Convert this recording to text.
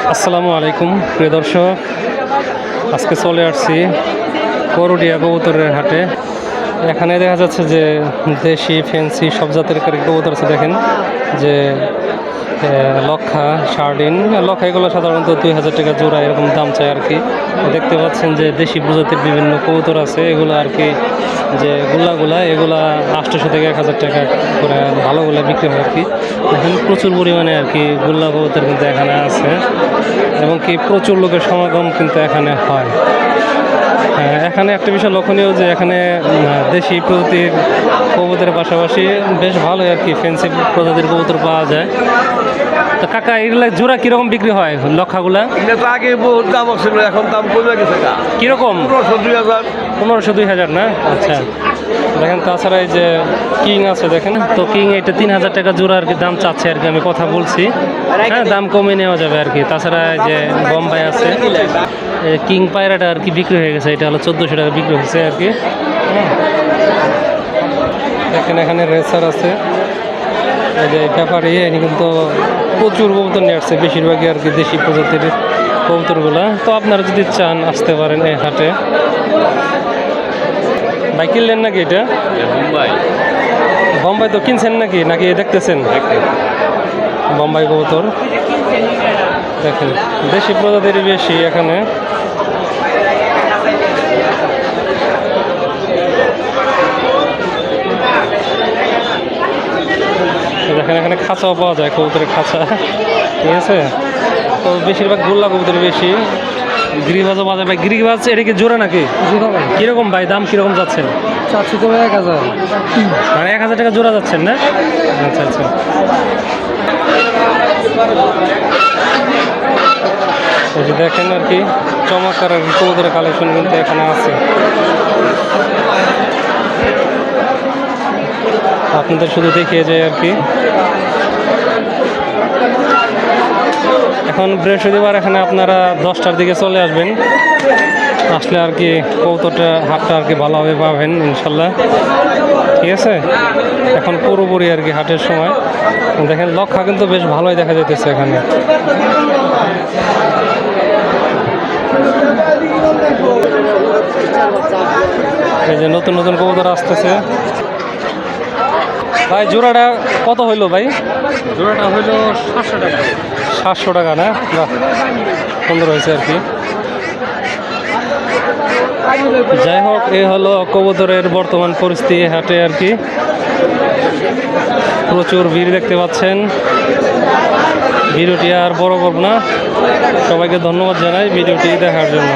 আসসালামু আলাইকুম প্রিয় দর্শক, আজকে চলে আসছি করুটিয়া কবুতরের হাটে। এখানে দেখা যাচ্ছে যে দেশি ফ্যান্সি সব জাতের কবুতর আছে। দেখেন যে লক্ষা, শার্ডিন, লক্ষা এগুলো সাধারণত 2000 টাকা জোড়া এরকম দাম চাই আর কি। দেখতে পাচ্ছেন যে দেশি প্রজাতির বিভিন্ন কবুতর আছে, এগুলো আর কি যে গুলা এগুলা 800 থেকে 1000 টাকা করে ভালোগুলো বিক্রি হয় আর কি। দেখেন প্রচুর পরিমাণে আর কি গুল্লা কবুতর কিন্তু এখানে আছে এবং কি প্রচুর লোকের সমাগম কিন্তু এখানে হয়। এখানে একটা বিষয় লক্ষণীয় যে এখানে দেশি প্রজাতির কবুতরের পাশাপাশি বেশ ভালোই আর কি ফ্যান্সি প্রজাতির কবুতর পাওয়া যায়। তো কাকা এগুলো জোড়া কিরকম বিক্রি হয় লক্ষাগুলা? আগে বহুত দাম ছিল, এখন দাম কমে গেছে। কিরকম? 1500-2000। 1500-2000 না? আচ্ছা। দেখেন তাছাড়া এই যে কিং আছে, দেখেন তো কিং এটা 3000 টাকা জোড়া আর কি দাম চাচ্ছে আর কি। আমি কথা বলছি, হ্যাঁ দাম কমে নেওয়া যাবে আর কি। তাছাড়া যে বোম্বাই আছে, কিং পায়রাটা আর কি বিক্রি হয়ে গেছে, এটা হলো 1400 টাকা বিক্রি হয়েছে আর কি। দেখেন এখানে রেসার আছে, এই যে ব্যাপারী এনে কিন্তু প্রচুর কবুতর নিয়ে আসছে, বেশিরভাগই আর কি দেশি প্রজাতির কবুতরগুলা। তো আপনারা যদি চান আসতে পারেন এই হাটে। ভাই কিনলেন নাকি এটা? বোম্বাই তো কিনছেন নাকি নাকি দেখতেছেন? বোম্বাই কবুতর দেখেন, দেশি প্রজাতির বেশি এখানে। দেখেন এখানে খাঁচাও পাওয়া যায়, কবুতরের খাঁচা, ঠিক আছে। তো বেশিরভাগ গোল্লা কবুতর বেশি। গিরিবাজও পাওয়া যায় ভাই। গিরিবাজ এটা কি জোড়া নাকি? কিরকম ভাই দাম কিরকম যাচ্ছেন? 1000। মানে 1000 টাকা জোড়া যাচ্ছেন না? আচ্ছা আচ্ছা। এই যে দেখেন আর কি চমৎকার আর কি কবুতরের কালেকশন কিন্তু এখানে আছে। আপনাদের শুধু দেখিয়ে যায় আর কি। এখন বৃহস্পতিবার, এখানে আপনারা 10টার দিকে চলে আসবেন, আসলে আর কি কবুতরটা হাটটা আর কি ভালোভাবে পাবেন ইনশাল্লাহ, ঠিক আছে। এখন পুরোপুরি আর কি হাটের সময়। দেখেন লক্ষা কিন্তু বেশ ভালোই দেখা যাইতেছে এখানে। এই যে নতুন নতুন কবুতর আসতেছে। ভাই জোড়াটা কত হইলো ভাই? জোড়াটা হইলো 700 টাকা। 700 টাকা না? বাহ, সুন্দর হয়েছে আর কি। যাই হোক, এ হলো কবুতরের বর্তমান পরিস্থিতি হাটে আর কি। প্রচুর ভিড় দেখতে পাচ্ছেন। ভিডিওটি আর বড় করব না, সবাইকে ধন্যবাদ জানাই ভিডিওটি দেখার জন্য।